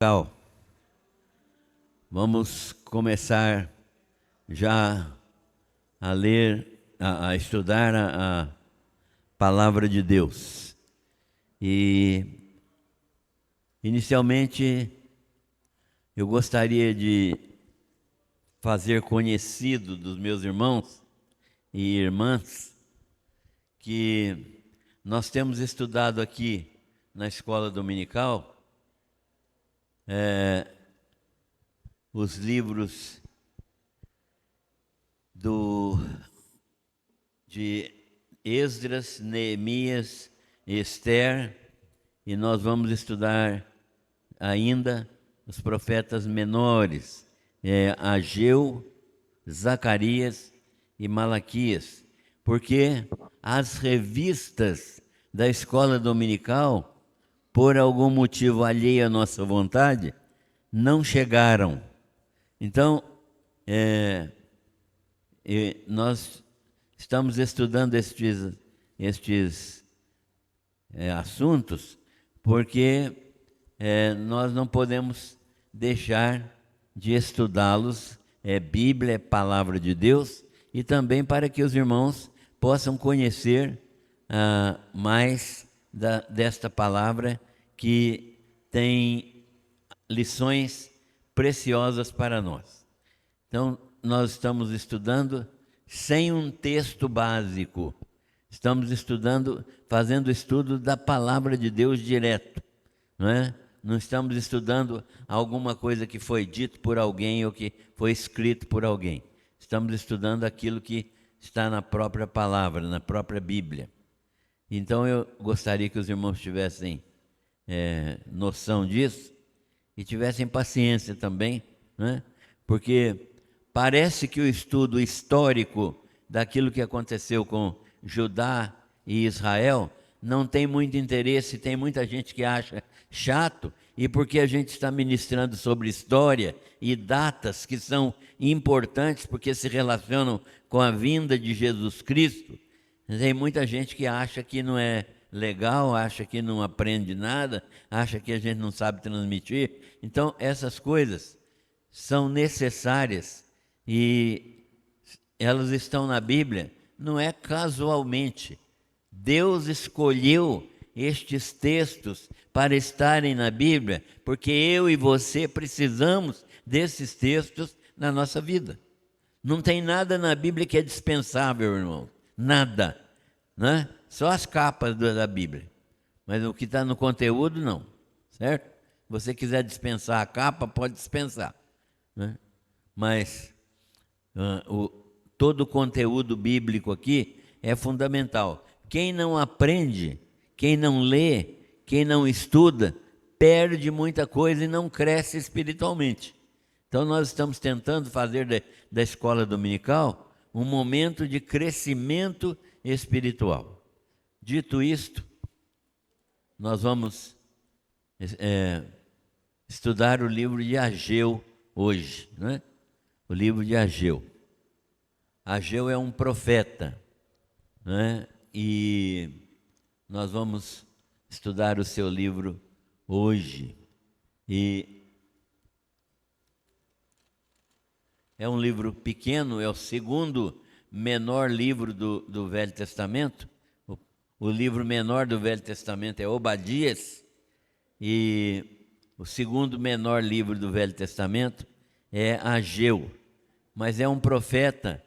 Legal. Vamos começar já a ler, a estudar a palavra de Deus. E, inicialmente, eu gostaria de fazer conhecido dos meus irmãos e irmãs que nós temos estudado aqui na escola dominical os livros de Esdras, Neemias, Esther, e nós vamos estudar ainda os profetas menores, Ageu, Zacarias e Malaquias, porque as revistas da escola dominical, por algum motivo alheio à nossa vontade, não chegaram. Então, nós estamos estudando estes assuntos porque nós não podemos deixar de estudá-los. Bíblia é palavra de Deus, e também para que os irmãos possam conhecer mais desta palavra, que tem lições preciosas para nós. Então, nós estamos estudando sem um texto básico. Estamos estudando, fazendo estudo da palavra de Deus direto, não é? Não estamos estudando alguma coisa que foi dito por alguém ou que foi escrito por alguém. Estamos estudando aquilo que está na própria palavra, na própria Bíblia. Então, eu gostaria que os irmãos tivessem noção disso e tivessem paciência também, né? Porque parece que o estudo histórico daquilo que aconteceu com Judá e Israel não tem muito interesse. Tem muita gente que acha chato, e porque a gente está ministrando sobre história e datas que são importantes porque se relacionam com a vinda de Jesus Cristo, tem muita gente que acha que não é legal, acha que não aprende nada, acha que a gente não sabe transmitir. Então, essas coisas são necessárias e elas estão na Bíblia, não é casualmente. Deus escolheu estes textos para estarem na Bíblia, porque eu e você precisamos desses textos na nossa vida. Não tem nada na Bíblia que é dispensável, irmão. Nada, né? Só as capas da Bíblia. Mas o que está no conteúdo, não. Certo? Se você quiser dispensar a capa, pode dispensar, né? Mas todo o conteúdo bíblico aqui é fundamental. Quem não aprende, quem não lê, quem não estuda, perde muita coisa e não cresce espiritualmente. Então, nós estamos tentando fazer da escola dominical um momento de crescimento espiritual. Dito isto, nós vamos estudar o livro de Ageu hoje, né? O livro de Ageu. Ageu é um profeta, né? E nós vamos estudar o seu livro hoje. E é um livro pequeno, é o segundo menor livro do Velho Testamento. O livro menor do Velho Testamento é Obadias, e o segundo menor livro do Velho Testamento é Ageu. Mas é um profeta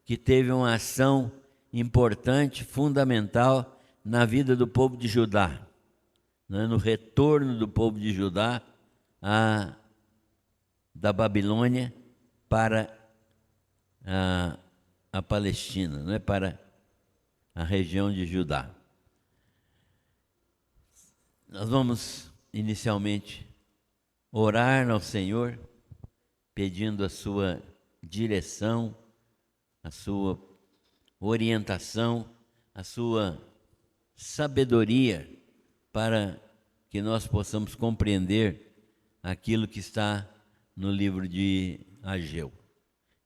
que teve uma ação importante, fundamental na vida do povo de Judá, né? No retorno do povo de Judá da Babilônia para a Palestina, né? Para a região de Judá. Nós vamos inicialmente orar ao Senhor, pedindo a sua direção, a sua orientação, a sua sabedoria, para que nós possamos compreender aquilo que está no livro de Ageu.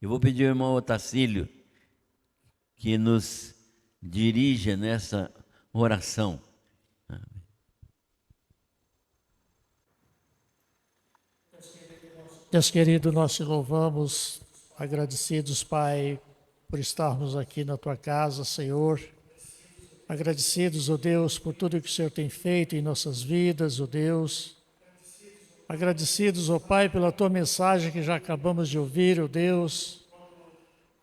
Eu vou pedir ao irmão Otacílio que nos dirija nessa oração. Deus querido, nós te louvamos, agradecidos, Pai, por estarmos aqui na tua casa, Senhor. Agradecidos, ó Deus, por tudo que o Senhor tem feito em nossas vidas, ó Deus. Agradecidos, ó Pai, pela tua mensagem que já acabamos de ouvir, ó Deus.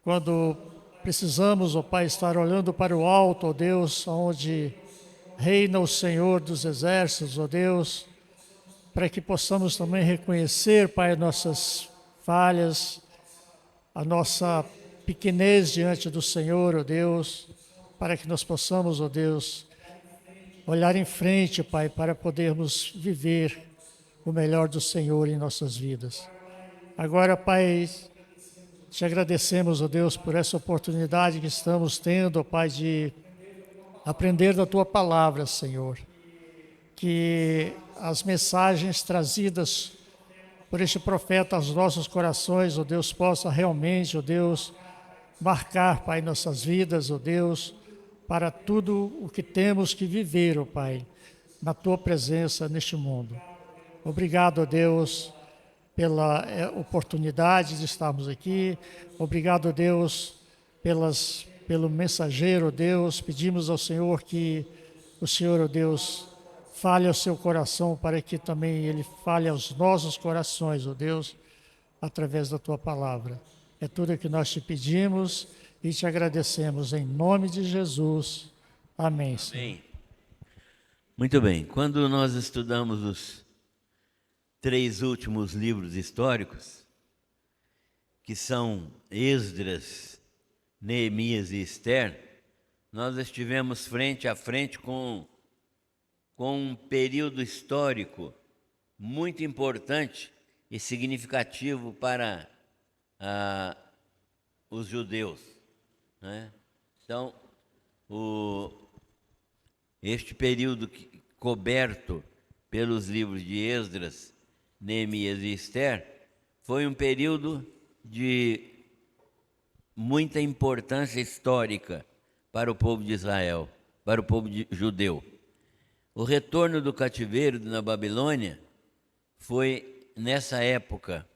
Quando precisamos, ó Pai, estar olhando para o alto, ó Deus, onde reina o Senhor dos exércitos, ó Deus, para que possamos também reconhecer, Pai, nossas falhas, a nossa pequenez diante do Senhor, ó Deus, para que nós possamos, ó Deus, olhar em frente, Pai, para podermos viver o melhor do Senhor em nossas vidas. Agora, Pai, te agradecemos, ó Deus, por essa oportunidade que estamos tendo, ó Pai, de aprender da Tua Palavra, Senhor. Que as mensagens trazidas por este profeta aos nossos corações, ó Deus, possa realmente, ó Deus, marcar, Pai, nossas vidas, ó Deus, para tudo o que temos que viver, ó Pai, na Tua presença neste mundo. Obrigado, ó Deus, pela oportunidade de estarmos aqui. Obrigado, ó Deus, pelo mensageiro, ó Deus. Pedimos ao Senhor que o Senhor, ó Deus, fale ao seu coração para que também ele fale aos nossos corações, ó Deus, através da Tua palavra. É tudo o que nós te pedimos e te agradecemos em nome de Jesus. Amém, Senhor. Amém. Muito bem. Quando nós estudamos os 3 últimos livros históricos, que são Esdras, Neemias e Esther, nós estivemos frente a frente com um período histórico muito importante e significativo para os judeus, né? Então, este período coberto pelos livros de Esdras, Neemias e Esther foi um período de muita importância histórica para o povo de Israel, para o povo judeu. O retorno do cativeiro na Babilônia foi nessa época,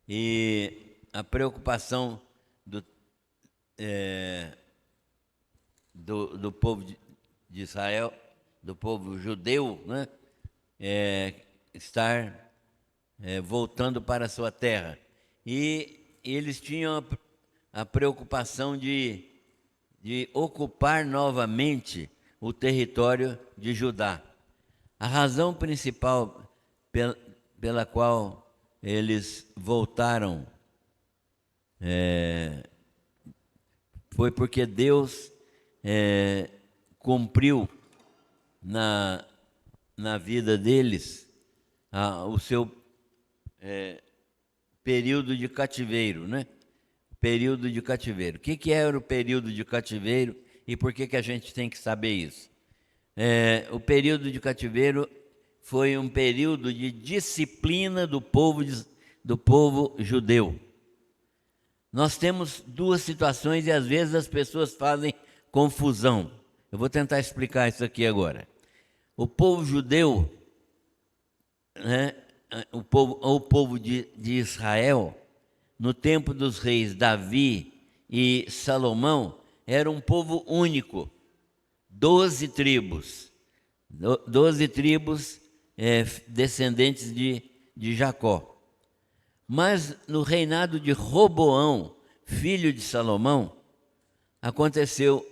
e a preocupação do povo de Israel, do povo judeu, né, estar voltando para a sua terra. E eles tinham a preocupação de ocupar novamente o território de Judá. A razão principal pela qual eles voltaram foi porque Deus cumpriu na vida deles o seu período de cativeiro, né? Período de cativeiro. O que era o período de cativeiro e por que a gente tem que saber isso? O período de cativeiro foi um período de disciplina do povo judeu. Nós temos 2 situações e às vezes as pessoas fazem confusão. Eu vou tentar explicar isso aqui agora. O povo judeu, né, o povo de Israel, no tempo dos reis Davi e Salomão, era um povo único, 12 tribos, 12 tribos descendentes de Jacó. Mas no reinado de Roboão, filho de Salomão, aconteceu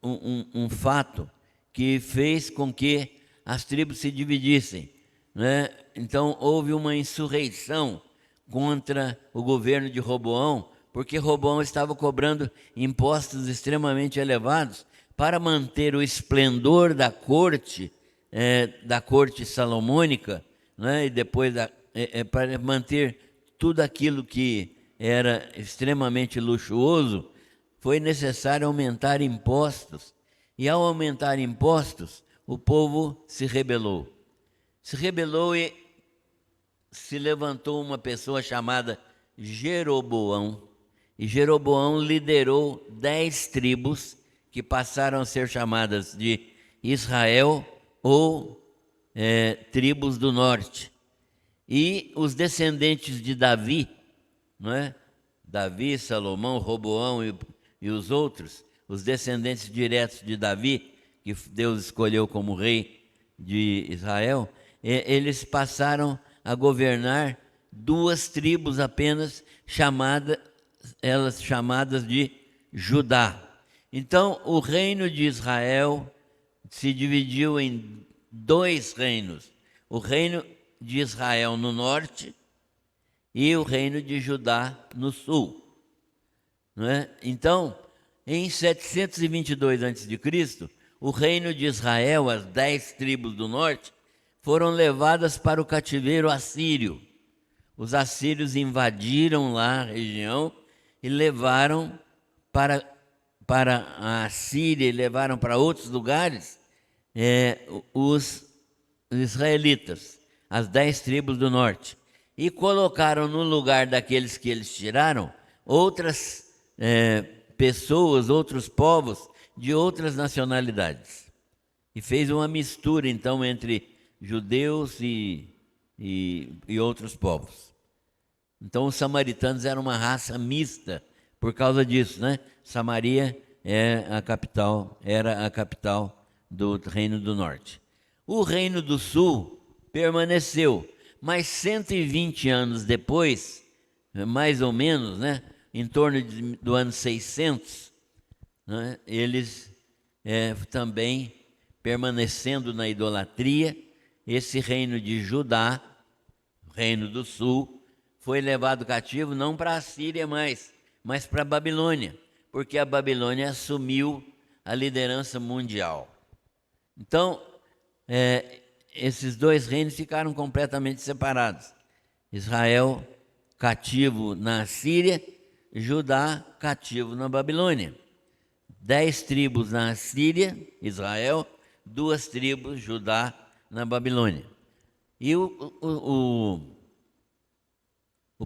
um fato que fez com que as tribos se dividissem, né? Então houve uma insurreição contra o governo de Roboão, porque Roboão estava cobrando impostos extremamente elevados para manter o esplendor da corte salomônica, né? E depois para manter tudo aquilo que era extremamente luxuoso, foi necessário aumentar impostos. E ao aumentar impostos, o povo se rebelou. Se rebelou e se levantou uma pessoa chamada Jeroboão. E Jeroboão liderou 10 tribos que passaram a ser chamadas de Israel ou tribos do norte. E os descendentes de Davi, não é? Davi, Salomão, Roboão e os outros, os descendentes diretos de Davi, que Deus escolheu como rei de Israel, eles passaram a governar duas tribos apenas, elas chamadas de Judá. Então, o reino de Israel se dividiu em dois reinos: o reino de Israel no norte e o reino de Judá no sul. Não é? Então, em 722 a.C., o reino de Israel, as 10 tribos do norte, foram levadas para o cativeiro assírio. Os assírios invadiram lá a região e levaram para a Síria e levaram para outros lugares os israelitas, as 10 tribos do norte, e colocaram no lugar daqueles que eles tiraram outras pessoas, outros povos de outras nacionalidades. E fez uma mistura, então, entre judeus e outros povos. Então, os samaritanos eram uma raça mista por causa disso, né? Samaria era a capital do Reino do Norte. O Reino do Sul permaneceu, mas 120 anos depois, mais ou menos, né? Em torno do ano 600, né? Eles também permanecendo na idolatria, esse reino de Judá, reino do sul, foi levado cativo não para a Síria mais, mas para a Babilônia, porque a Babilônia assumiu a liderança mundial. Então, esses dois reinos ficaram completamente separados. Israel cativo na Síria, Judá cativo na Babilônia. 10 tribos na Síria, Israel, 2 tribos, Judá, na Babilônia. E o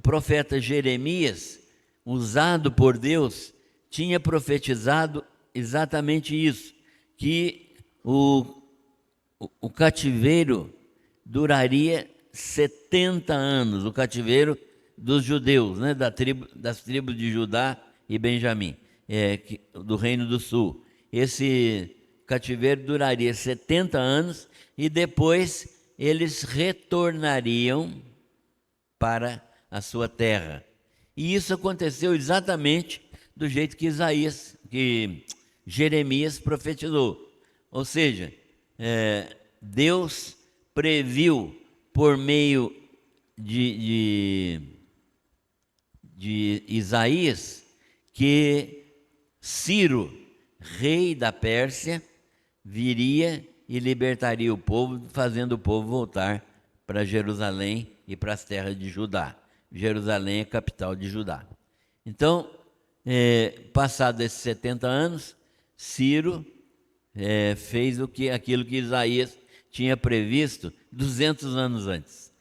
profeta Jeremias, usado por Deus, tinha profetizado exatamente isso, que o cativeiro duraria 70 anos, o cativeiro dos judeus, né, das tribos de Judá e Benjamim, do Reino do Sul. Esse cativeiro duraria 70 anos e depois eles retornariam para a sua terra. E isso aconteceu exatamente do jeito que Jeremias profetizou. Ou seja, Deus previu por meio de Isaías que Ciro, rei da Pérsia, viria e libertaria o povo, fazendo o povo voltar para Jerusalém e para as terras de Judá. Jerusalém é a capital de Judá. Então, passados esses 70 anos, Ciro fez aquilo que Isaías tinha previsto 200 anos antes,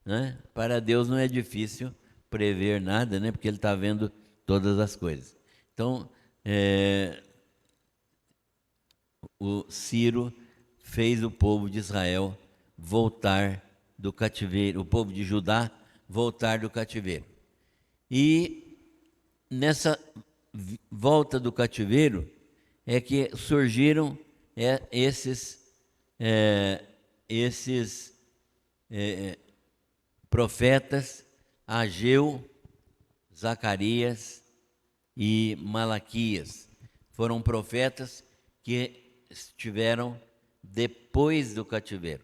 né? Para Deus não é difícil prever nada, né? Porque Ele está vendo todas as coisas. Então, o Ciro fez o povo de Israel voltar do cativeiro, o povo de Judá voltar do cativeiro. E nessa volta do cativeiro é que surgiram esses profetas Ageu, Zacarias e Malaquias. Foram profetas que estiveram depois do cativeiro.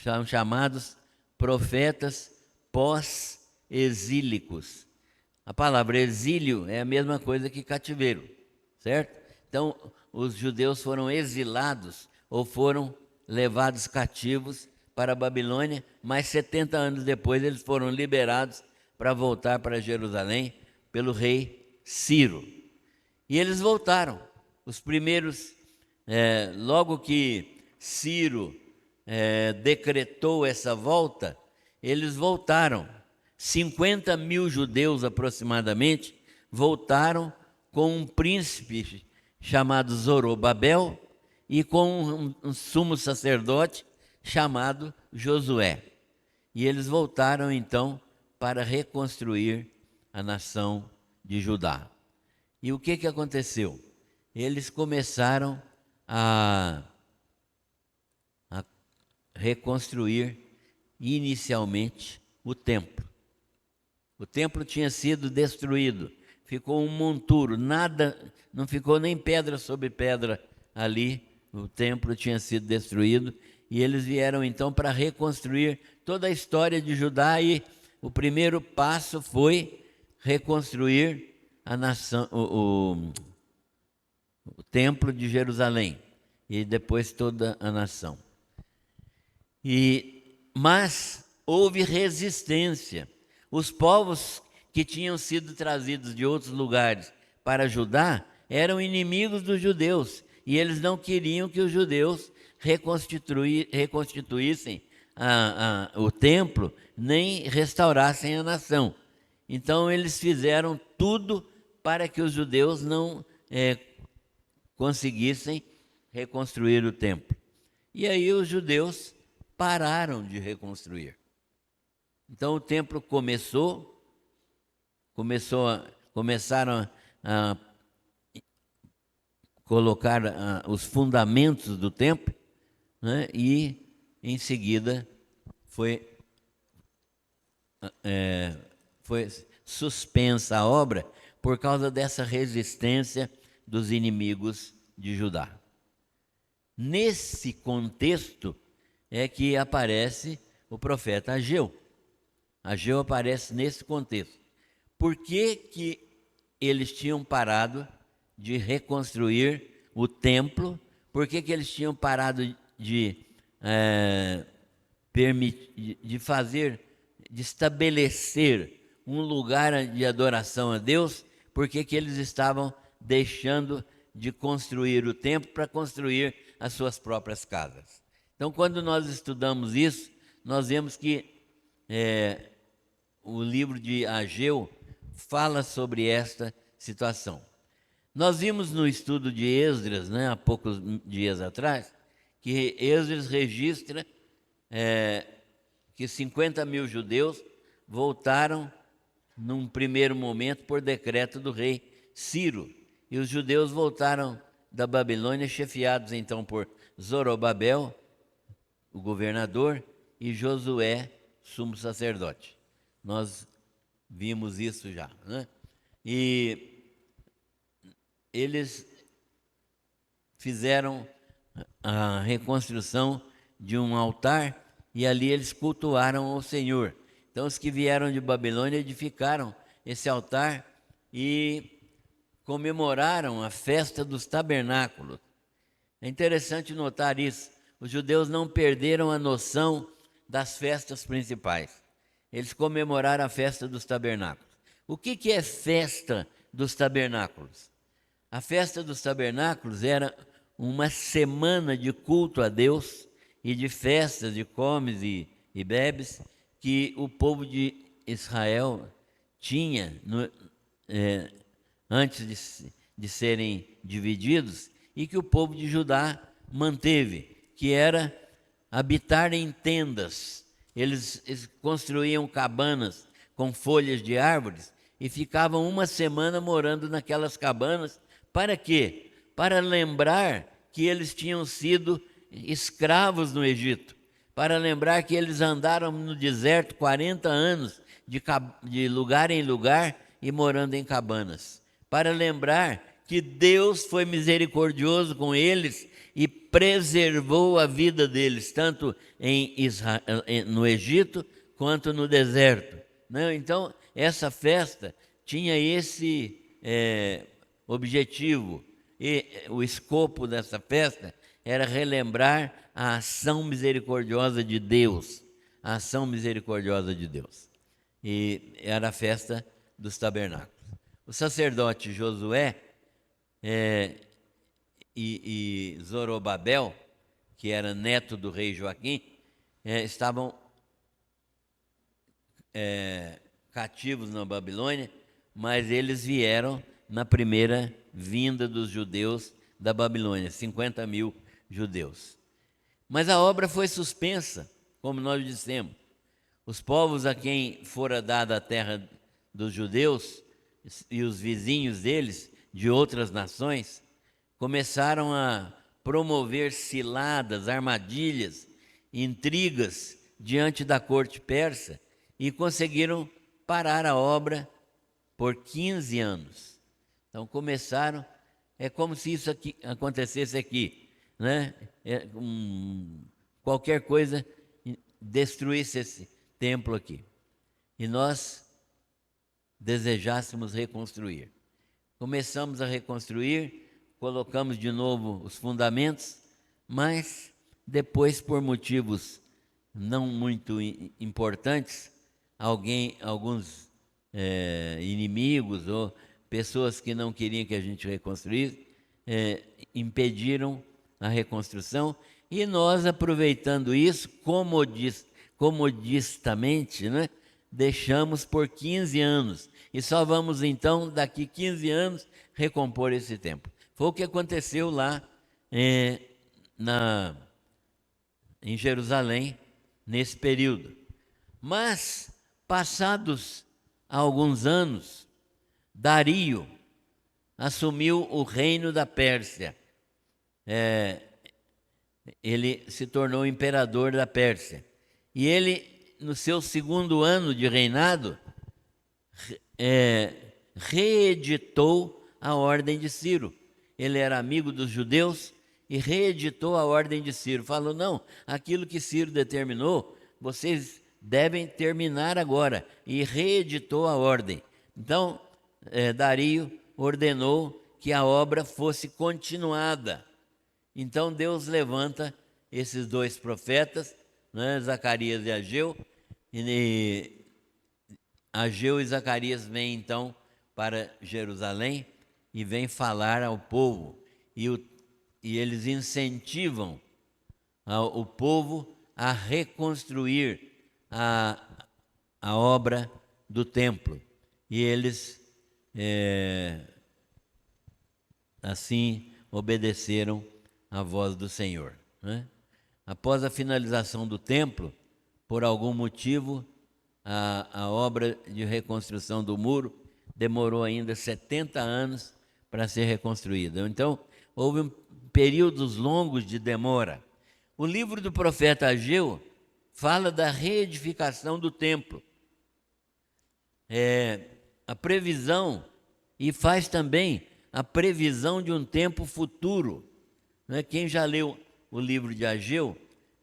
São chamados profetas pós-exílicos. A palavra exílio é a mesma coisa que cativeiro, certo? Então, os judeus foram exilados ou foram levados cativos para a Babilônia, mas 70 anos depois eles foram liberados para voltar para Jerusalém pelo rei Ciro. E eles voltaram. Os primeiros, logo que Ciro decretou essa volta, eles voltaram. 50 mil judeus aproximadamente voltaram com um príncipe chamado Zorobabel e com um sumo sacerdote chamado Josué. e eles voltaram então para reconstruir a nação de Judá. E o que aconteceu? Eles começaram a reconstruir inicialmente o templo. O templo tinha sido destruído, ficou um monturo, nada, não ficou nem pedra sobre pedra ali, o templo tinha sido destruído, e eles vieram então para reconstruir toda a história de Judá, e o primeiro passo foi reconstruir a nação, o templo de Jerusalém, e depois toda a nação. Mas houve resistência. Os povos que tinham sido trazidos de outros lugares para Judá eram inimigos dos judeus, e eles não queriam que os judeus reconstituíssem o templo, nem restaurassem a nação. Então eles fizeram tudo para que os judeus não conseguissem reconstruir o templo. E aí os judeus pararam de reconstruir. Então o templo começaram a colocar os fundamentos do templo, né? E em seguida foi suspensa a obra por causa dessa resistência dos inimigos de Judá. Nesse contexto é que aparece o profeta Ageu. Ageu aparece nesse contexto. Por que eles tinham parado de reconstruir o templo? Por que eles tinham parado de estabelecer um lugar de adoração a Deus? Por que eles estavam deixando de construir o templo para construir as suas próprias casas? Então, quando nós estudamos isso, nós vemos que o livro de Ageu fala sobre esta situação. Nós vimos no estudo de Esdras, há poucos dias atrás, que Esdras registra que 50 mil judeus voltaram num primeiro momento por decreto do rei Ciro. E os judeus voltaram da Babilônia, chefiados então por Zorobabel, o governador, e Josué, sumo sacerdote. Nós vimos isso já, né? E eles fizeram a reconstrução de um altar e ali eles cultuaram o Senhor. Então os que vieram de Babilônia edificaram esse altar e comemoraram a festa dos tabernáculos. É interessante notar isso. Os judeus não perderam a noção das festas principais. Eles comemoraram a festa dos tabernáculos. O que é festa dos tabernáculos? A festa dos tabernáculos era uma semana de culto a Deus e de festas, de comes e bebes, que o povo de Israel tinha antes de serem divididos, e que o povo de Judá manteve, que era habitar em tendas. Eles construíam cabanas com folhas de árvores e ficavam uma semana morando naquelas cabanas. Para quê? Para lembrar que eles tinham sido escravos no Egito, para lembrar que eles andaram no deserto 40 anos, de lugar em lugar e morando em cabanas, para lembrar que Deus foi misericordioso com eles e preservou a vida deles, tanto no Egito quanto no deserto. Então, essa festa tinha esse objetivo, e o escopo dessa festa era relembrar a ação misericordiosa de Deus, a ação misericordiosa de Deus. E era a festa dos tabernáculos. O sacerdote Josué e Zorobabel, que era neto do rei Joaquim, estavam cativos na Babilônia, mas eles vieram na primeira vinda dos judeus da Babilônia, 50 mil judeus. Mas a obra foi suspensa, como nós dissemos. Os povos a quem fora dada a terra dos judeus e os vizinhos deles, de outras nações, começaram a promover ciladas, armadilhas, intrigas diante da corte persa e conseguiram parar a obra por 15 anos. Então começaram, é como se isso aqui acontecesse aqui, né? Qualquer coisa destruísse esse templo aqui e nós desejássemos reconstruir. Começamos a reconstruir, colocamos de novo os fundamentos, mas depois, por motivos não muito importantes, alguns inimigos ou pessoas que não queriam que a gente reconstruísse, impediram a reconstrução, e nós, aproveitando isso, comodistamente, né, deixamos por 15 anos, e só vamos então, daqui 15 anos, recompor esse templo. Foi o que aconteceu lá em Jerusalém, nesse período. Mas, passados alguns anos, Dario assumiu o reino da Pérsia. Ele se tornou imperador da Pérsia. E ele, no seu segundo ano de reinado, reeditou a ordem de Ciro. Ele era amigo dos judeus e reeditou a ordem de Ciro. Falou, não, aquilo que Ciro determinou, vocês devem terminar agora. E reeditou a ordem. Então, Dario ordenou que a obra fosse continuada. Então Deus levanta esses dois profetas, né, Zacarias e Ageu, e Ageu e Zacarias vêm então para Jerusalém e vêm falar ao povo, e eles incentivam o povo a reconstruir a obra do templo, e eles assim obedeceram a voz do Senhor, né? Após a finalização do templo, por algum motivo, a obra de reconstrução do muro demorou ainda 70 anos para ser reconstruída. Então, houve períodos longos de demora. O livro do profeta Ageu fala da reedificação do templo. A previsão, e faz também a previsão de um tempo futuro. Quem já leu o livro de Ageu,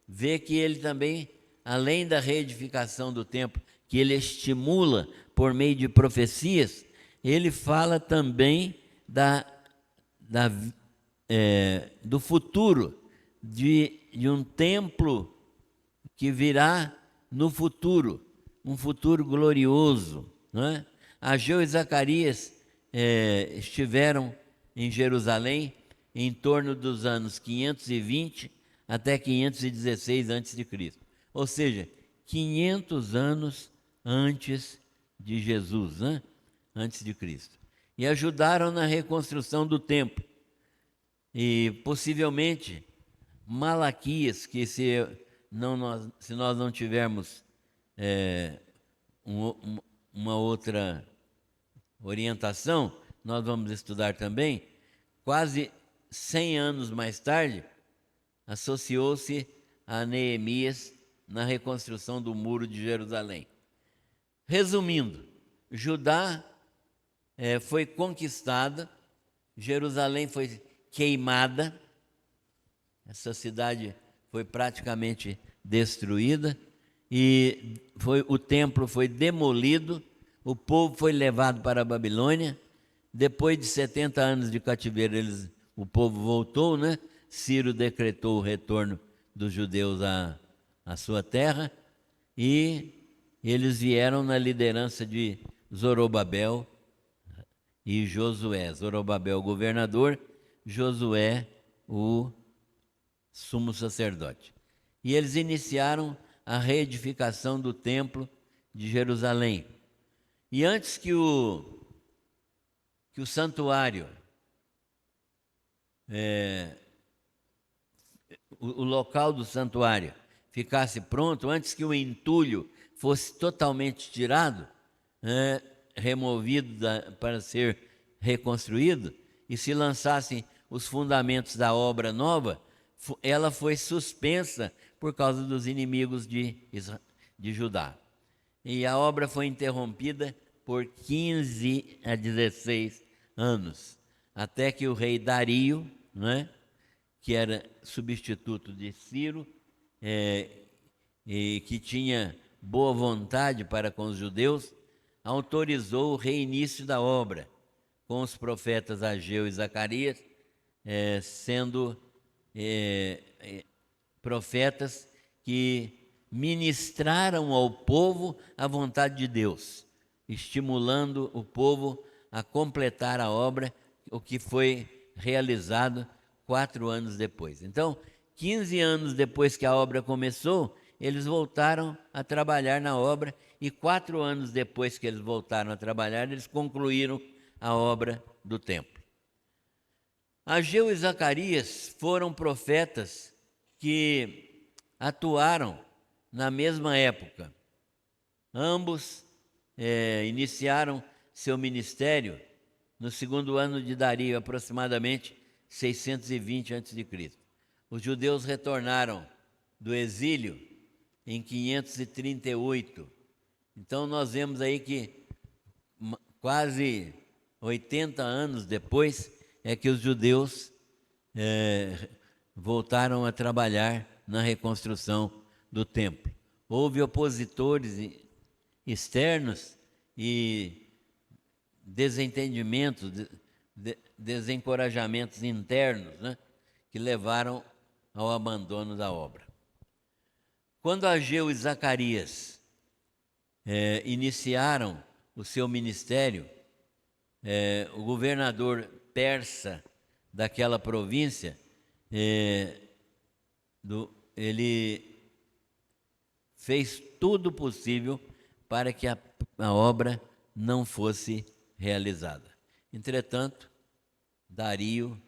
vê que ele também, além da reedificação do templo, que ele estimula por meio de profecias, ele fala também do futuro, de um templo que virá no futuro, um futuro glorioso, não é? Ageu e Zacarias estiveram em Jerusalém em torno dos anos 520 até 516 a.C., ou seja, 500 anos antes de Jesus, né? Antes de Cristo. E ajudaram na reconstrução do templo. E possivelmente Malaquias, que se nós não tivermos uma outra orientação, nós vamos estudar também, quase 100 anos mais tarde, associou-se a Neemias na reconstrução do muro de Jerusalém. Resumindo, Judá foi conquistada, Jerusalém foi queimada, essa cidade foi praticamente destruída, e o templo foi demolido, o povo foi levado para a Babilônia. Depois de 70 anos de cativeiro, o povo voltou, né? Ciro decretou o retorno dos judeus à sua terra, e eles vieram na liderança de Zorobabel e Josué. Zorobabel, governador, Josué, o sumo sacerdote. E eles iniciaram a reedificação do templo de Jerusalém. E antes que o santuário, o local do santuário ficasse pronto, antes que o entulho fosse totalmente tirado, removido para ser reconstruído, e se lançassem os fundamentos da obra nova, ela foi suspensa por causa dos inimigos de Judá. E a obra foi interrompida por 15 a 16 anos, até que o rei Dario, que era substituto de Ciro, e que tinha boa vontade para com os judeus, autorizou o reinício da obra, com os profetas Ageu e Zacarias, sendo profetas que ministraram ao povo a vontade de Deus, estimulando o povo a completar a obra, o que foi realizado 4 anos depois. Então, 15 anos depois que a obra começou, eles voltaram a trabalhar na obra, e 4 anos depois que eles voltaram a trabalhar, eles concluíram a obra do templo. Ageu e Zacarias foram profetas que atuaram na mesma época. Ambos iniciaram seu ministério no 2º ano de Dario, aproximadamente 620 a.C. Os judeus retornaram do exílio em 538. Então nós vemos aí que quase 80 anos depois é que os judeus voltaram a trabalhar na reconstrução do templo. Houve opositores externos e desentendimentos, desencorajamentos internos, que levaram ao abandono da obra. Quando Ageu e Zacarias iniciaram o seu ministério, o governador persa daquela província, ele fez tudo possível para que a obra não fosse realizada. Entretanto, Dario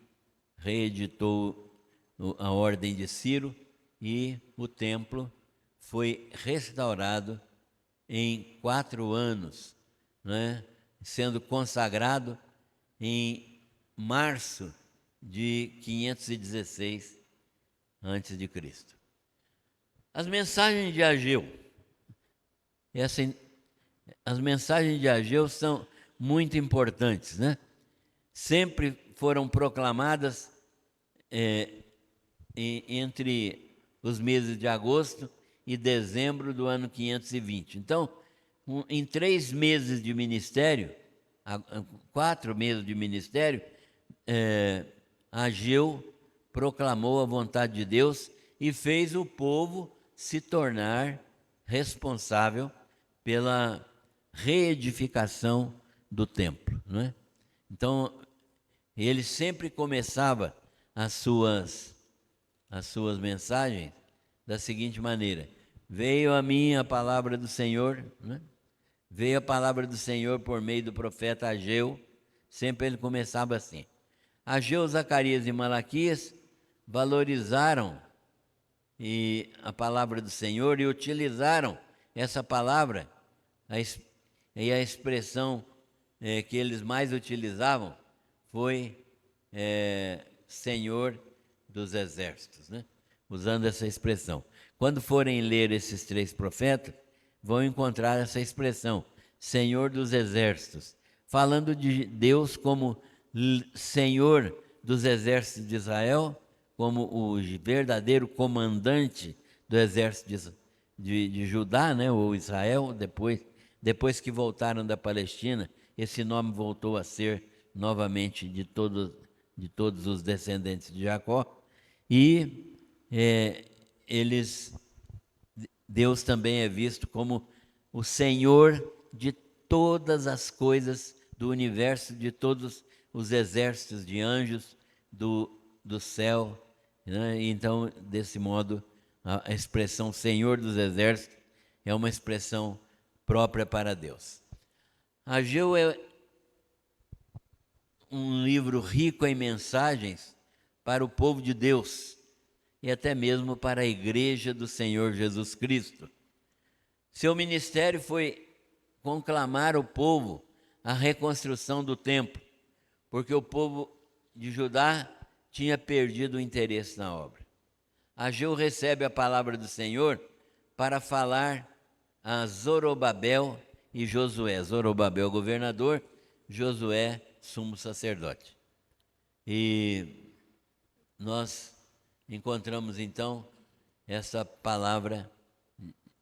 reeditou a ordem de Ciro e o templo foi restaurado em 4 anos, sendo consagrado em março de 516 a.C. As mensagens de Ageu, as mensagens de Ageu são muito importantes, Sempre foram proclamadas entre os meses de agosto e dezembro do ano 520. Então, em 3 meses de ministério, 4 meses de ministério, Ageu proclamou a vontade de Deus e fez o povo se tornar responsável pela reedificação do templo, Então, ele sempre começava as suas mensagens da seguinte maneira: veio a mim a palavra do Senhor, veio a palavra do Senhor por meio do profeta Ageu. Sempre ele começava assim. Ageu, Zacarias e Malaquias valorizaram a palavra do Senhor e utilizaram essa palavra, e a expressão que eles mais utilizavam foi Senhor dos Exércitos, usando essa expressão. Quando forem ler esses 3 profetas, vão encontrar essa expressão, Senhor dos Exércitos, falando de Deus como Senhor dos exércitos de Israel, como o verdadeiro comandante do exército de Judá, ou Israel. Depois que voltaram da Palestina, esse nome voltou a ser novamente de todos os descendentes de Jacó. E Deus também é visto como o Senhor de todas as coisas do universo, de todos os exércitos de anjos do céu. Então, desse modo, a expressão Senhor dos Exércitos é uma expressão própria para Deus. Ageu é um livro rico em mensagens para o povo de Deus e até mesmo para a igreja do Senhor Jesus Cristo. Seu ministério foi conclamar o povo à reconstrução do templo, porque o povo de Judá tinha perdido o interesse na obra. Ageu recebe a palavra do Senhor para falar a Zorobabel e Josué. Zorobabel, governador, Josué, sumo sacerdote. E nós encontramos então essa palavra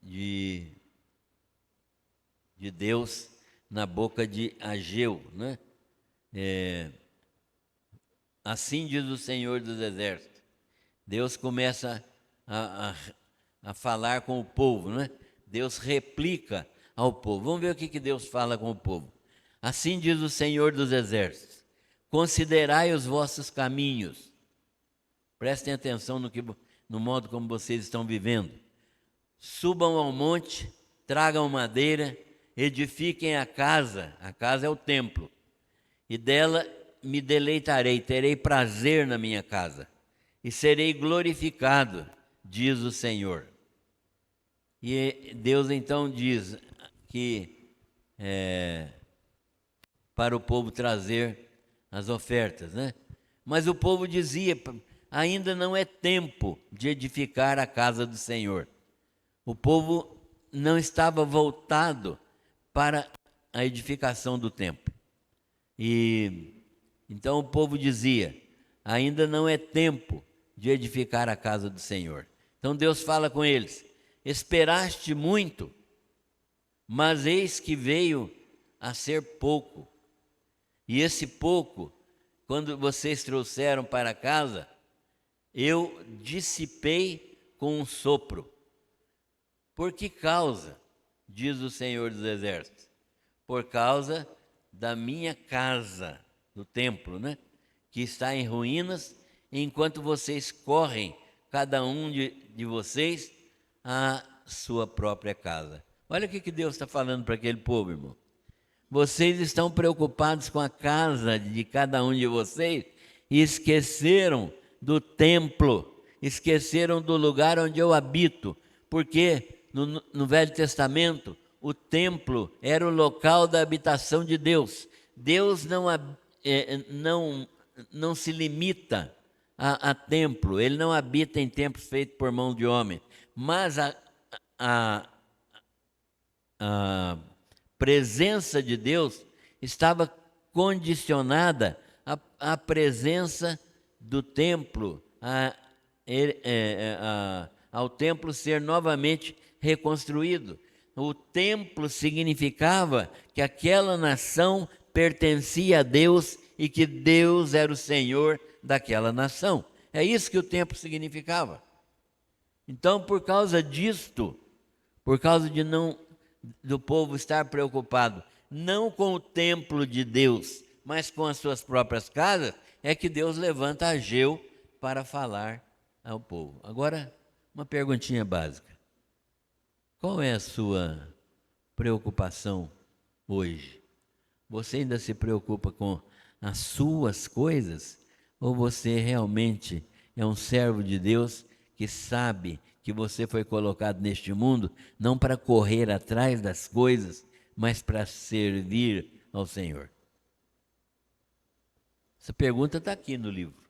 de Deus na boca de Ageu, né? Assim diz o Senhor dos Exércitos. Deus começa a falar com o povo, né? Deus replica ao povo. Vamos ver o que Deus fala com o povo. Assim diz o Senhor dos Exércitos: considerai os vossos caminhos. Prestem atenção no modo como vocês estão vivendo. Subam ao monte, tragam madeira, edifiquem a casa é o templo, e dela me deleitarei, terei prazer na minha casa, e serei glorificado, diz o Senhor. E Deus então diz que para o povo trazer as ofertas, né? Mas o povo dizia: ainda não é tempo de edificar a casa do Senhor. O povo não estava voltado para a edificação do templo. E então o povo dizia: ainda não é tempo de edificar a casa do Senhor. Então Deus fala com eles: esperaste muito, mas eis que veio a ser pouco. E esse pouco, quando vocês trouxeram para casa, eu dissipei com um sopro. Por que causa? Diz o Senhor dos Exércitos. Por causa da minha casa, do templo, né? Que está em ruínas, enquanto vocês correm, cada um de vocês, à sua própria casa. Olha o que Deus está falando para aquele povo, irmão. Vocês estão preocupados com a casa de cada um de vocês e esqueceram do templo, esqueceram do lugar onde eu habito, porque no Velho Testamento o templo era o local da habitação de Deus. Deus não se limita a templo, Ele não habita em templos feitos por mão de homem, mas a presença de Deus estava condicionada à presença do templo, ao templo ser novamente reconstruído. O templo significava que aquela nação pertencia a Deus e que Deus era o Senhor daquela nação. É isso que o templo significava. Então, por causa disto, por causa do povo estar preocupado não com o templo de Deus, mas com as suas próprias casas, é que Deus levanta Ageu para falar ao povo. Agora, uma perguntinha básica. Qual é a sua preocupação hoje? Você ainda se preocupa com as suas coisas? Ou você realmente é um servo de Deus que sabe que você foi colocado neste mundo não para correr atrás das coisas, mas para servir ao Senhor? Essa pergunta está aqui no livro.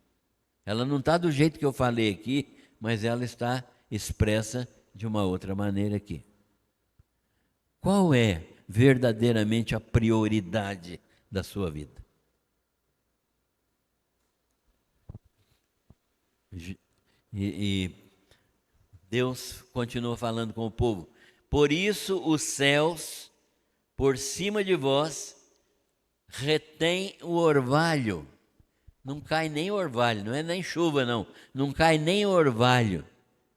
Ela não está do jeito que eu falei aqui, mas ela está expressa de uma outra maneira aqui. Qual é verdadeiramente a prioridade da sua vida? E Deus continua falando com o povo: por isso os céus por cima de vós retém o orvalho. Não cai nem orvalho, não é nem chuva não cai nem orvalho.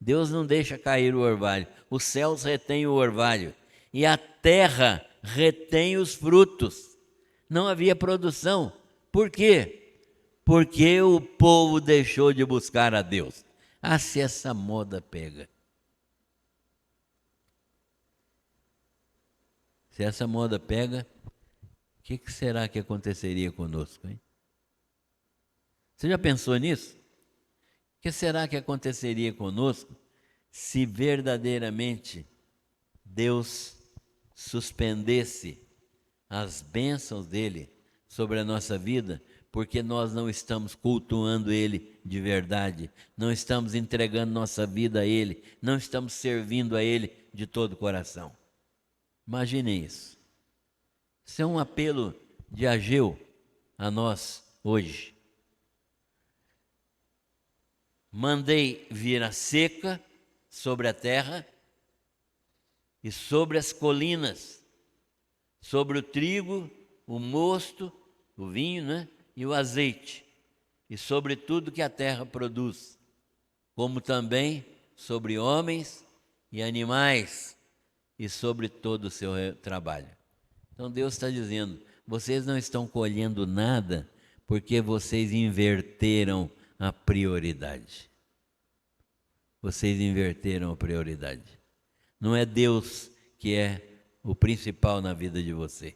Deus não deixa cair o orvalho. Os céus retêm o orvalho e a terra retém os frutos. Não havia produção. Por quê? Porque o povo deixou de buscar a Deus. Ah, se essa moda pega. Se essa moda pega, o que será que aconteceria conosco, hein? Você já pensou nisso? O que será que aconteceria conosco se verdadeiramente Deus suspendesse as bênçãos dele sobre a nossa vida, porque nós não estamos cultuando ele de verdade, não estamos entregando nossa vida a ele, não estamos servindo a ele de todo o coração. Imaginem isso. Isso é um apelo de Ageu a nós hoje. Mandei vir a seca sobre a terra e sobre as colinas, sobre o trigo, o mosto, o vinho, né? E o azeite, e sobre tudo que a terra produz, como também sobre homens e animais, e sobre todo o seu trabalho. Então Deus está dizendo, vocês não estão colhendo nada, porque vocês inverteram a prioridade. Vocês inverteram a prioridade. Não é Deus que é o principal na vida de vocês.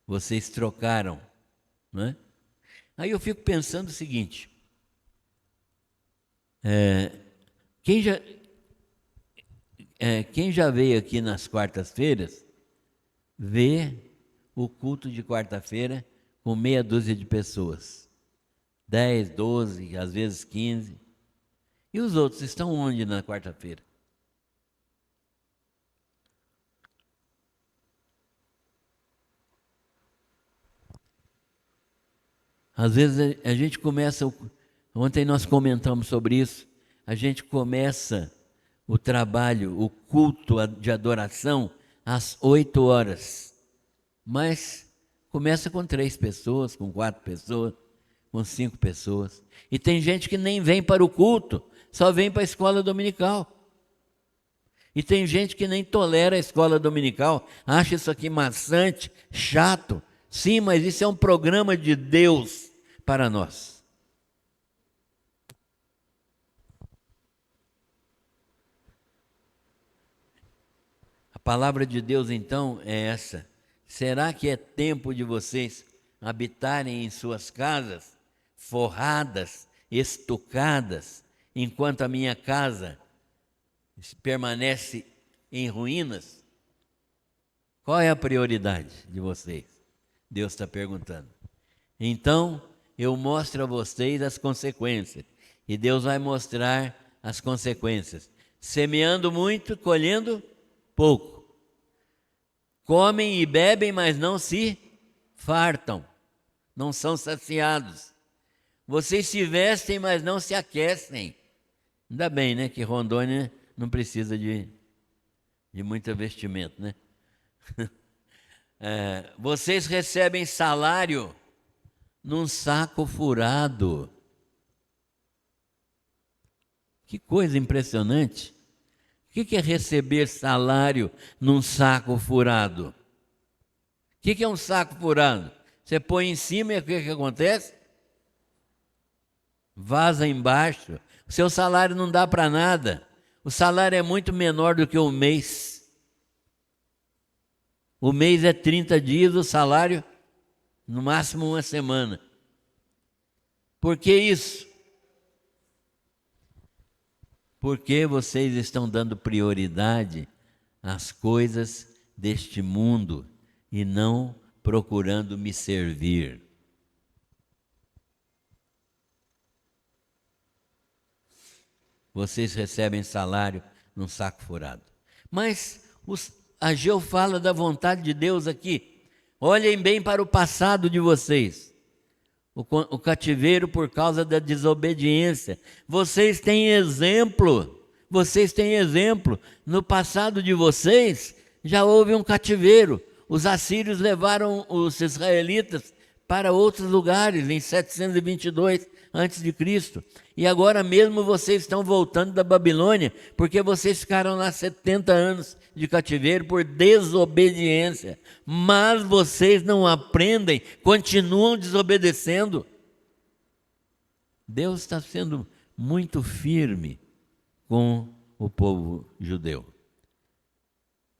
Vocês trocaram, não é? Aí eu fico pensando o seguinte, quem já veio aqui nas quartas-feiras, vê o culto de quarta-feira com meia dúzia de pessoas, 10, 12, às vezes 15, e os outros estão onde na quarta-feira? Às vezes a gente começa, ontem nós comentamos sobre isso, a gente começa o trabalho, o culto de adoração às 8 horas, mas começa com 3 pessoas, com 4 pessoas, com 5 pessoas, e tem gente que nem vem para o culto, só vem para a escola dominical, e tem gente que nem tolera a escola dominical, acha isso aqui maçante, chato. Sim, mas isso é um programa de Deus para nós. A palavra de Deus então é essa. Será que é tempo de vocês habitarem em suas casas, forradas, estucadas, enquanto a minha casa permanece em ruínas? Qual é a prioridade de vocês? Deus está perguntando. Então, eu mostro a vocês as consequências. E Deus vai mostrar as consequências. Semeando muito, colhendo pouco. Comem e bebem, mas não se fartam. Não são saciados. Vocês se vestem, mas não se aquecem. Ainda bem, né, que Rondônia não precisa de muito vestimento, né? Vocês recebem salário num saco furado. Que coisa impressionante. O que é receber salário num saco furado? O que é um saco furado? Você põe em cima e o que acontece? Vaza embaixo. O seu salário não dá para nada. O salário é muito menor do que um mês. O mês é 30 dias, o salário, no máximo 1 semana. Por que isso? Porque vocês estão dando prioridade às coisas deste mundo e não procurando me servir. Vocês recebem salário num saco furado. Mas Ageu fala da vontade de Deus aqui. Olhem bem para o passado de vocês. O cativeiro por causa da desobediência. Vocês têm exemplo. No passado de vocês já houve um cativeiro. Os assírios levaram os israelitas para outros lugares em 722 a.C. E agora mesmo vocês estão voltando da Babilônia, porque vocês ficaram lá 70 anos de cativeiro por desobediência. Mas vocês não aprendem, continuam desobedecendo. Deus está sendo muito firme com o povo judeu.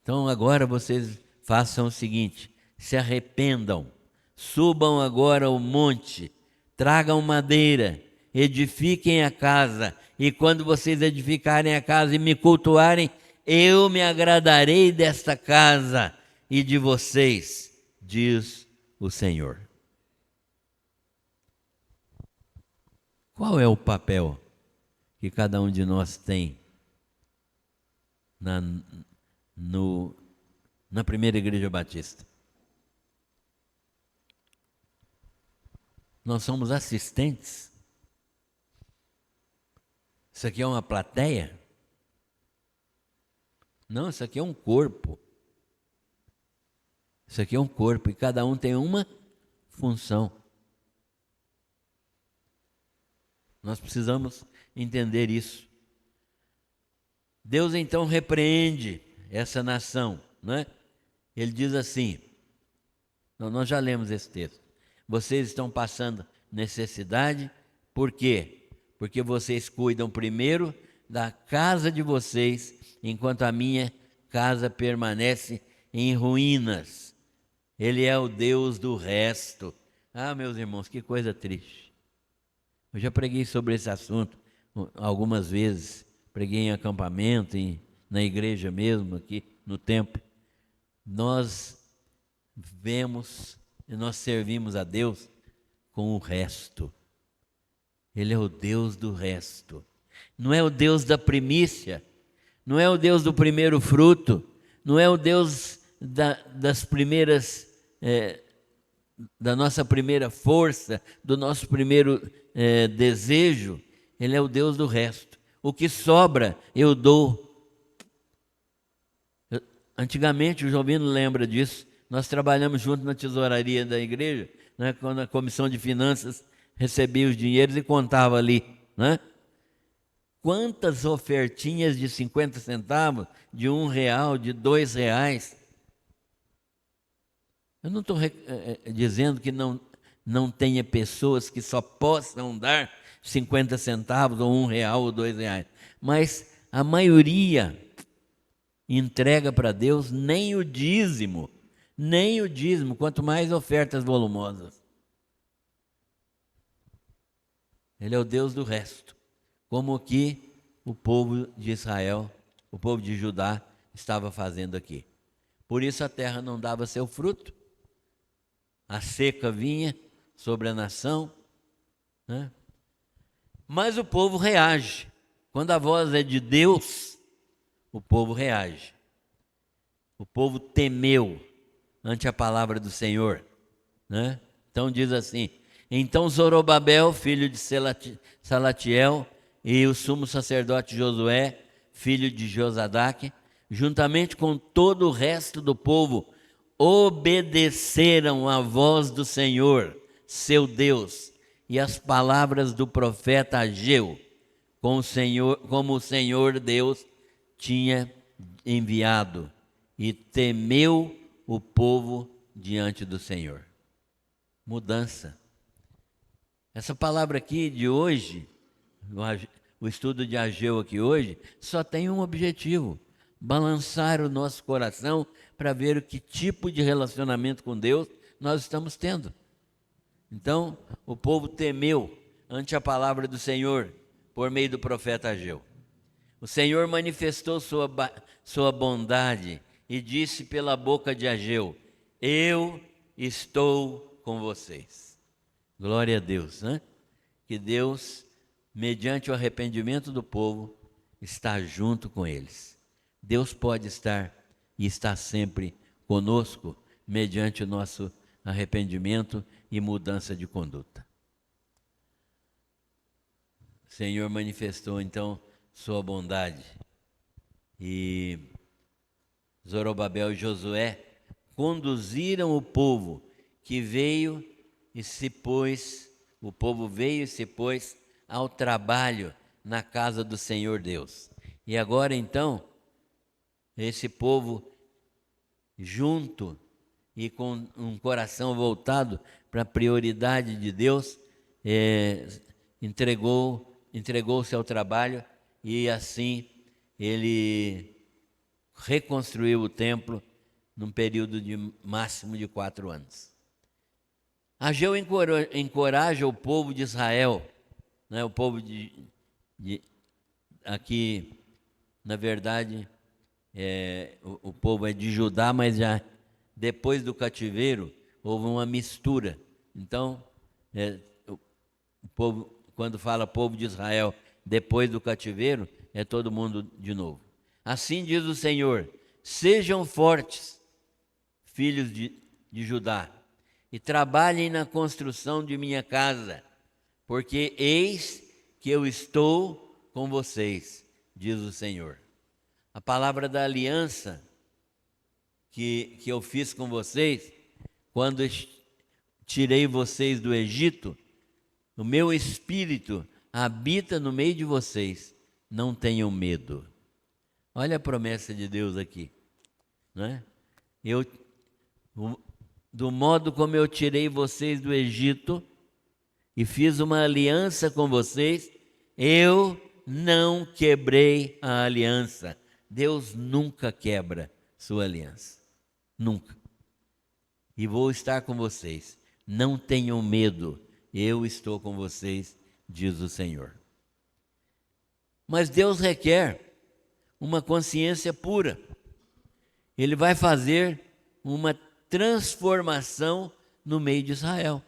Então agora vocês façam o seguinte: se arrependam, subam agora o monte, tragam madeira, edifiquem a casa, e quando vocês edificarem a casa e me cultuarem, eu me agradarei desta casa e de vocês, diz o Senhor. Qual é o papel que cada um de nós tem na primeira igreja batista? Nós somos assistentes. Isso aqui é uma plateia? Não, isso aqui é um corpo. Isso aqui é um corpo e cada um tem uma função. Nós precisamos entender isso. Deus então repreende essa nação, né? Ele diz assim, nós já lemos esse texto, vocês estão passando necessidade, por quê? Porque vocês cuidam primeiro da casa de vocês, enquanto a minha casa permanece em ruínas. Ele é o Deus do resto. Ah, meus irmãos, que coisa triste. Eu já preguei sobre esse assunto algumas vezes, preguei em acampamento, na igreja mesmo, aqui no templo. Nós vemos e nós servimos a Deus com o resto. Ele é o Deus do resto. Não é o Deus da primícia, não é o Deus do primeiro fruto, não é o Deus das primeiras, da nossa primeira força, do nosso primeiro desejo. Ele é o Deus do resto. O que sobra, eu dou. Antigamente, o Jovino lembra disso, nós trabalhamos junto na tesouraria da igreja, né, quando a comissão de finanças recebia os dinheiros e contava ali, né? Quantas ofertinhas de 50 centavos, de R$1, de R$2. Eu não estou dizendo que não tenha pessoas que só possam dar 50 centavos, ou R$1, ou R$2, mas a maioria entrega para Deus nem o dízimo, quanto mais ofertas volumosas. Ele é o Deus do resto, como que o povo de Israel, o povo de Judá estava fazendo aqui. Por isso a terra não dava seu fruto, a seca vinha sobre a nação, né? Mas o povo reage. Quando a voz é de Deus, o povo reage. O povo temeu ante a palavra do Senhor, né? Então diz assim: então Zorobabel, filho de Salatiel, e o sumo sacerdote Josué, filho de Josadaque, juntamente com todo o resto do povo, obedeceram à voz do Senhor, seu Deus, e as palavras do profeta Ageu, como o Senhor Deus tinha enviado, e temeu o povo diante do Senhor. Mudança. Essa palavra aqui de hoje, o estudo de Ageu aqui hoje, só tem um objetivo: balançar o nosso coração para ver o que tipo de relacionamento com Deus nós estamos tendo. Então, o povo temeu ante a palavra do Senhor por meio do profeta Ageu. O Senhor manifestou sua bondade e disse pela boca de Ageu: eu estou com vocês. Glória a Deus, né? Que Deus, mediante o arrependimento do povo, está junto com eles. Deus pode estar e está sempre conosco, mediante o nosso arrependimento e mudança de conduta. O Senhor manifestou então sua bondade, e Zorobabel e Josué conduziram o povo que veio e se pôs, o povo veio e se pôs ao trabalho na casa do Senhor Deus. E agora então, esse povo junto e com um coração voltado para a prioridade de Deus, entregou-se ao trabalho, e assim ele reconstruiu o templo num período de máximo de 4 anos. Ageu encoraja o povo de Israel, né? O povo aqui, na verdade, o povo é de Judá, mas já depois do cativeiro houve uma mistura. Então, o povo, quando fala povo de Israel, depois do cativeiro, é todo mundo de novo. Assim diz o Senhor: sejam fortes, filhos de Judá, e trabalhem na construção de minha casa, porque eis que eu estou com vocês, diz o Senhor. A palavra da aliança que eu fiz com vocês, quando tirei vocês do Egito, o meu espírito habita no meio de vocês, não tenham medo. Olha a promessa de Deus aqui, não é? Do modo como eu tirei vocês do Egito e fiz uma aliança com vocês, eu não quebrei a aliança. Deus nunca quebra sua aliança, nunca. E vou estar com vocês, não tenham medo, eu estou com vocês, diz o Senhor. Mas Deus requer uma consciência pura. Ele vai fazer uma transformação no meio de Israel.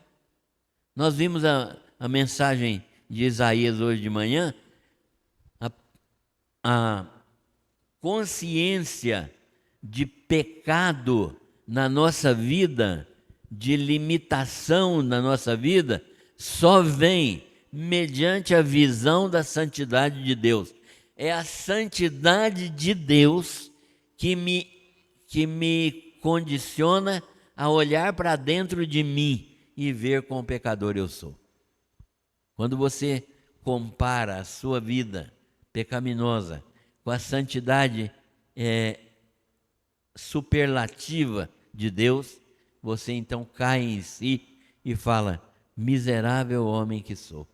Nós vimos a mensagem de Isaías hoje de manhã, a consciência de pecado na nossa vida, de limitação na nossa vida, só vem mediante a visão da santidade de Deus. É a santidade de Deus que me condiciona a olhar para dentro de mim e ver quão pecador eu sou. Quando você compara a sua vida pecaminosa com a santidade superlativa de Deus, você então cai em si e fala: miserável homem que sou.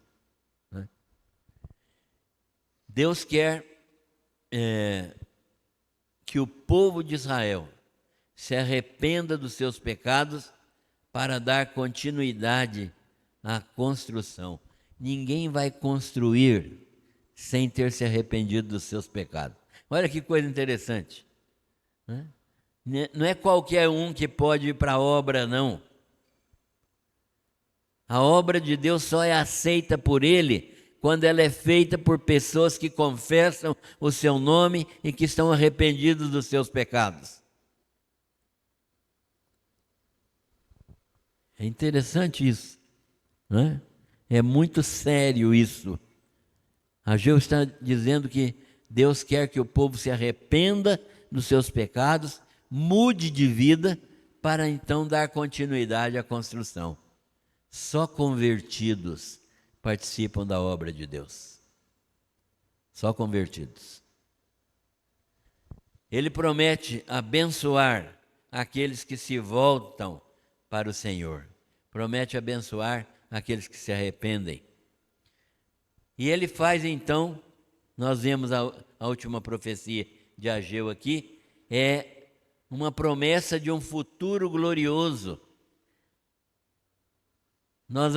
Deus quer que o povo de Israel se arrependa dos seus pecados para dar continuidade à construção. Ninguém vai construir sem ter se arrependido dos seus pecados. Olha que coisa interessante, né? Não é qualquer um que pode ir para a obra, não. A obra de Deus só é aceita por Ele quando ela é feita por pessoas que confessam o seu nome e que estão arrependidos dos seus pecados. É interessante isso, não é? É muito sério isso. Ageu está dizendo que Deus quer que o povo se arrependa dos seus pecados, mude de vida, para então dar continuidade à construção. Só convertidos participam da obra de Deus. Só convertidos. Ele promete abençoar aqueles que se voltam para o Senhor. Promete abençoar aqueles que se arrependem. E ele faz então, nós vemos a última profecia de Ageu aqui, é uma promessa de um futuro glorioso. Nós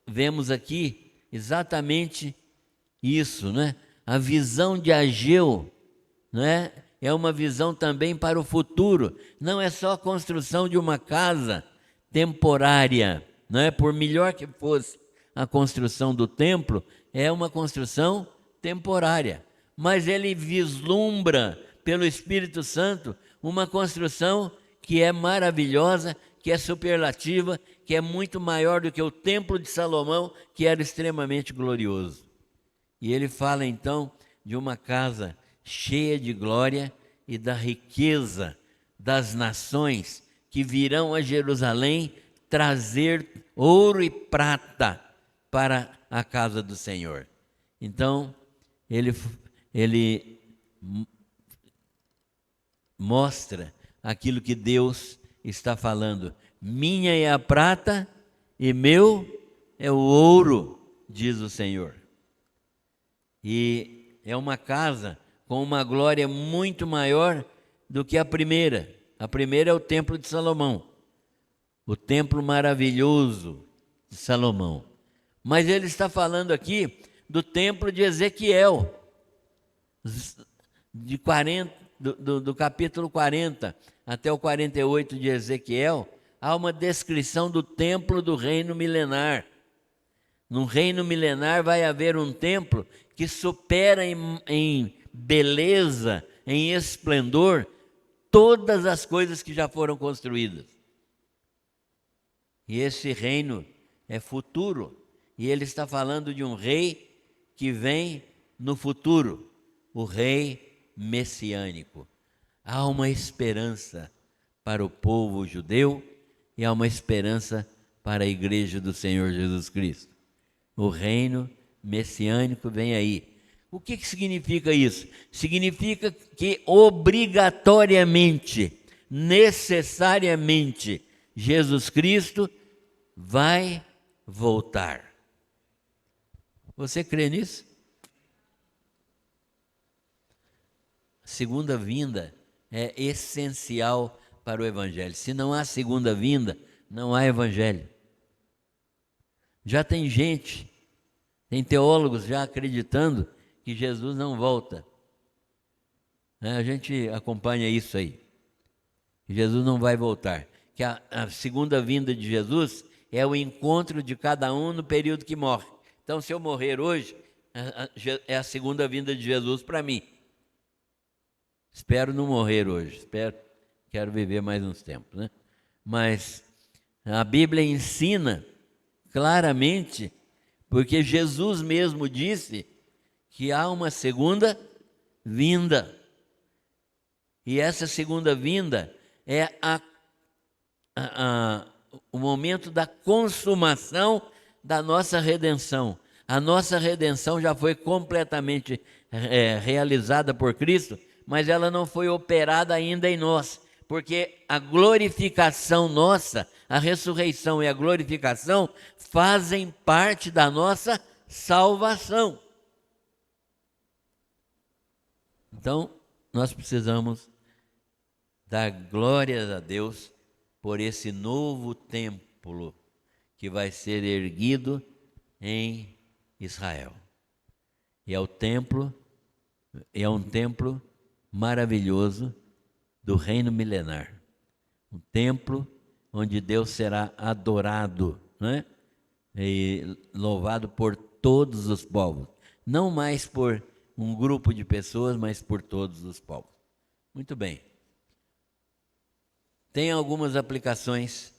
vemos aqui exatamente isso, né? A visão de Ageu, né? É uma visão também para o futuro. Não é só a construção de uma casa temporária, não é? Por melhor que fosse a construção do templo, é uma construção temporária. Mas ele vislumbra pelo Espírito Santo uma construção que é maravilhosa, que é superlativa, que é muito maior do que o templo de Salomão, que era extremamente glorioso. E ele fala então de uma casa cheia de glória e da riqueza das nações que virão a Jerusalém trazer ouro e prata para a casa do Senhor. Então, ele mostra aquilo que Deus está falando. Minha é a prata e meu é o ouro, diz o Senhor. E é uma casa com uma glória muito maior do que a primeira. A primeira é o templo de Salomão, o templo maravilhoso de Salomão. Mas ele está falando aqui do templo de Ezequiel, de do capítulo 40 até o 48 de Ezequiel, há uma descrição do templo do reino milenar. No reino milenar vai haver um templo que supera em beleza, em esplendor, todas as coisas que já foram construídas. E esse reino é futuro. E ele está falando de um rei que vem no futuro, o rei messiânico. Há uma esperança para o povo judeu e há uma esperança para a igreja do Senhor Jesus Cristo. O reino messiânico vem aí. O que significa isso? Significa que obrigatoriamente, necessariamente, Jesus Cristo vai voltar. Você crê nisso? A segunda vinda é essencial para o Evangelho. Se não há segunda vinda, não há Evangelho. Já tem gente, tem teólogos já acreditando que Jesus não volta. A gente acompanha isso aí. Jesus não vai voltar. Que a segunda vinda de Jesus é o encontro de cada um no período que morre. Então, se eu morrer hoje, é a segunda vinda de Jesus para mim. Espero não morrer hoje. Quero viver mais uns tempos, né? Mas a Bíblia ensina claramente, porque Jesus mesmo disse que há uma segunda vinda. E essa segunda vinda é o momento da consumação da nossa redenção. A nossa redenção já foi completamente realizada por Cristo, mas ela não foi operada ainda em nós, porque a glorificação nossa, a ressurreição e a glorificação fazem parte da nossa salvação. Então, nós precisamos dar glórias a Deus por esse novo templo que vai ser erguido em Israel. E é um templo maravilhoso do reino milenar. Um templo onde Deus será adorado, né? E louvado por todos os povos. Não mais por um grupo de pessoas, mas por todos os povos. Muito bem. Tem algumas aplicações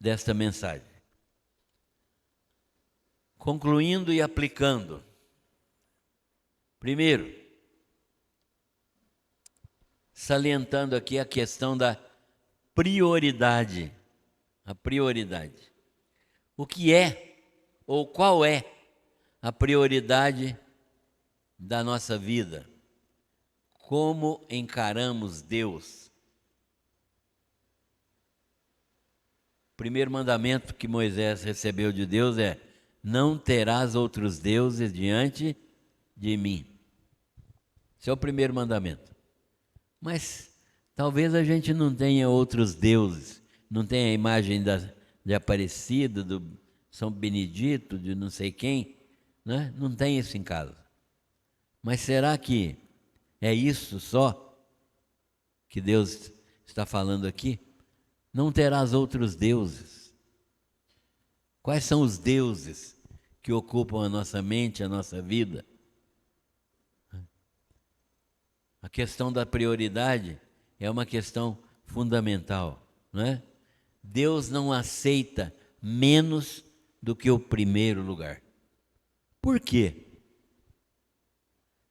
desta mensagem. Concluindo e aplicando. Primeiro, salientando aqui a questão da prioridade. A prioridade. O que é, ou qual é, a prioridade da nossa vida? Como encaramos Deus? O primeiro mandamento que Moisés recebeu de Deus é: não terás outros deuses diante de mim. Esse é o primeiro mandamento. Mas talvez a gente não tenha outros deuses, não tenha a imagem de Aparecida, do São Benedito, de não sei quem, né? Não tem isso em casa. Mas será que é isso só que Deus está falando aqui? Não terás outros deuses. Quais são os deuses que ocupam a nossa mente, a nossa vida? A questão da prioridade é uma questão fundamental, não é? Deus não aceita menos do que o primeiro lugar. Por quê?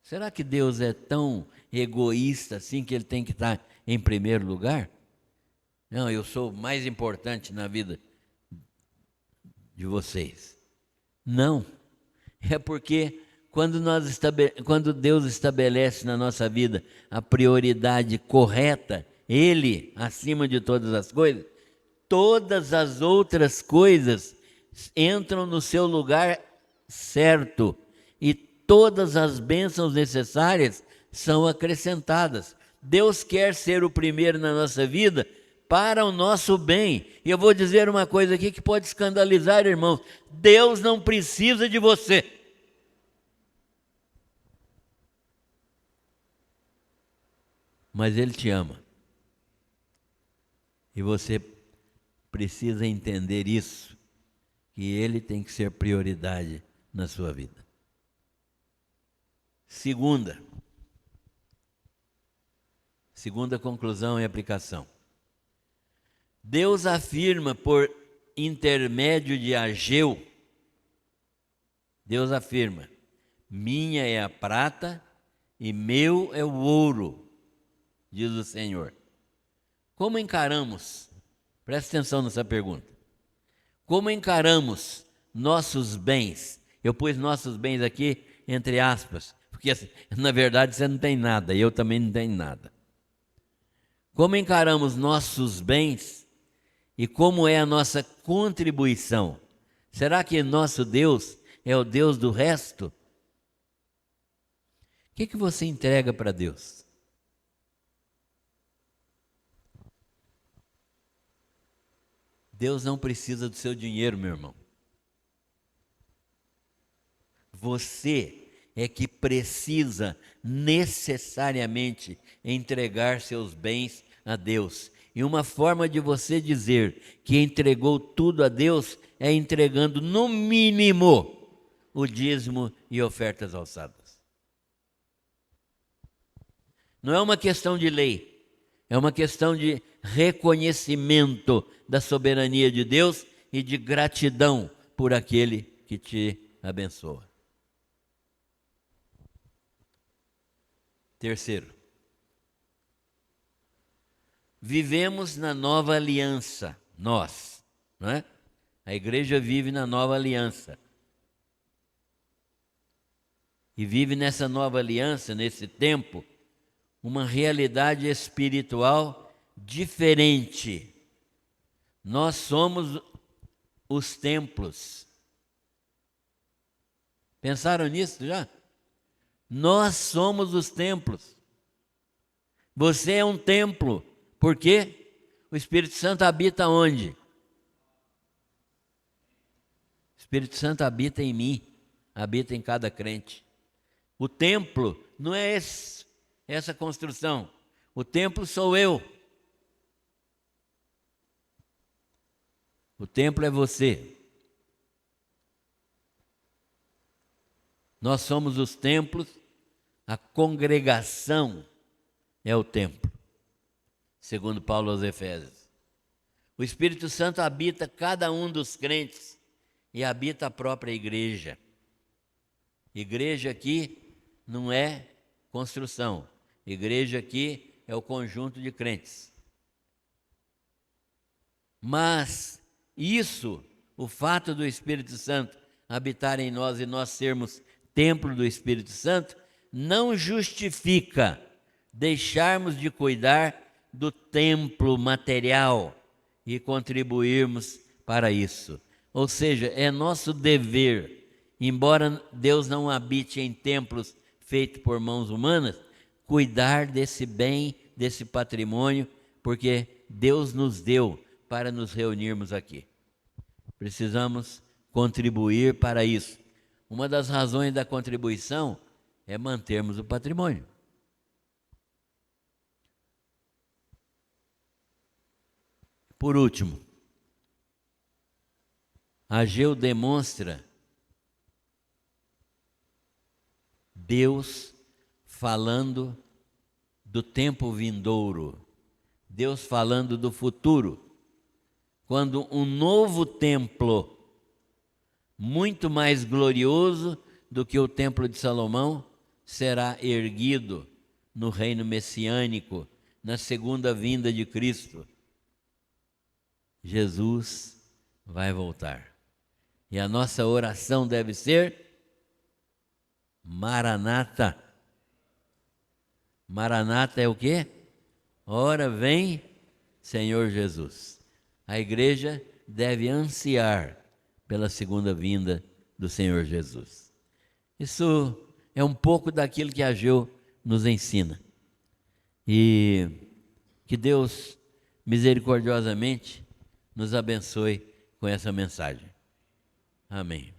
Será que Deus é tão egoísta assim que ele tem que estar em primeiro lugar? Não, eu sou mais importante na vida de vocês. Não, é porque quando Deus estabelece na nossa vida a prioridade correta, Ele acima de todas as outras coisas entram no seu lugar certo e todas as bênçãos necessárias são acrescentadas. Deus quer ser o primeiro na nossa vida para o nosso bem. E eu vou dizer uma coisa aqui que pode escandalizar, irmãos: Deus não precisa de você. mas Ele te ama. E você precisa entender isso, que Ele tem que ser prioridade na sua vida. Segunda conclusão e aplicação. Deus afirma por intermédio de Ageu, Deus afirma: minha é a prata e meu é o ouro, diz o Senhor. Como encaramos, presta atenção nessa pergunta, como encaramos nossos bens? Eu pus nossos bens aqui entre aspas, porque na verdade você não tem nada, e eu também não tenho nada. Como encaramos nossos bens e como é a nossa contribuição? Será que nosso Deus é o Deus do resto? O que você entrega para Deus? Deus não precisa do seu dinheiro, meu irmão. Você é que precisa necessariamente entregar seus bens a Deus. E uma forma de você dizer que entregou tudo a Deus é entregando no mínimo o dízimo e ofertas alçadas. Não é uma questão de lei, é uma questão de reconhecimento da soberania de Deus e de gratidão por aquele que te abençoa. Terceiro, vivemos na nova aliança, nós, não é? A igreja vive na nova aliança. E vive nessa nova aliança, nesse tempo, uma realidade espiritual diferente. Nós somos os templos. Pensaram nisso já? Nós somos os templos. Você é um templo. Por quê? O Espírito Santo habita onde? O Espírito Santo habita em mim, habita em cada crente. O templo não é essa construção. O templo sou eu. O templo é você. Nós somos os templos, a congregação é o templo, segundo Paulo aos Efésios. O Espírito Santo habita cada um dos crentes e habita a própria igreja. Igreja aqui não é construção, igreja aqui é o conjunto de crentes. Mas isso, o fato do Espírito Santo habitar em nós e nós sermos templo do Espírito Santo, não justifica deixarmos de cuidar do templo material e contribuirmos para isso. Ou seja, é nosso dever, embora Deus não habite em templos feitos por mãos humanas, cuidar desse bem, desse patrimônio, porque Deus nos deu para nos reunirmos aqui. Precisamos contribuir para isso. Uma das razões da contribuição é mantermos o patrimônio. Por último, Ageu demonstra Deus falando do tempo vindouro, Deus falando do futuro, quando um novo templo, muito mais glorioso do que o templo de Salomão, será erguido no reino messiânico, na segunda vinda de Cristo. Jesus vai voltar. E a nossa oração deve ser: Maranata. Maranata é o quê? Ora vem, Senhor Jesus. A igreja deve ansiar pela segunda vinda do Senhor Jesus. Isso é um pouco daquilo que Ageu nos ensina. E que Deus misericordiosamente nos abençoe com essa mensagem. Amém.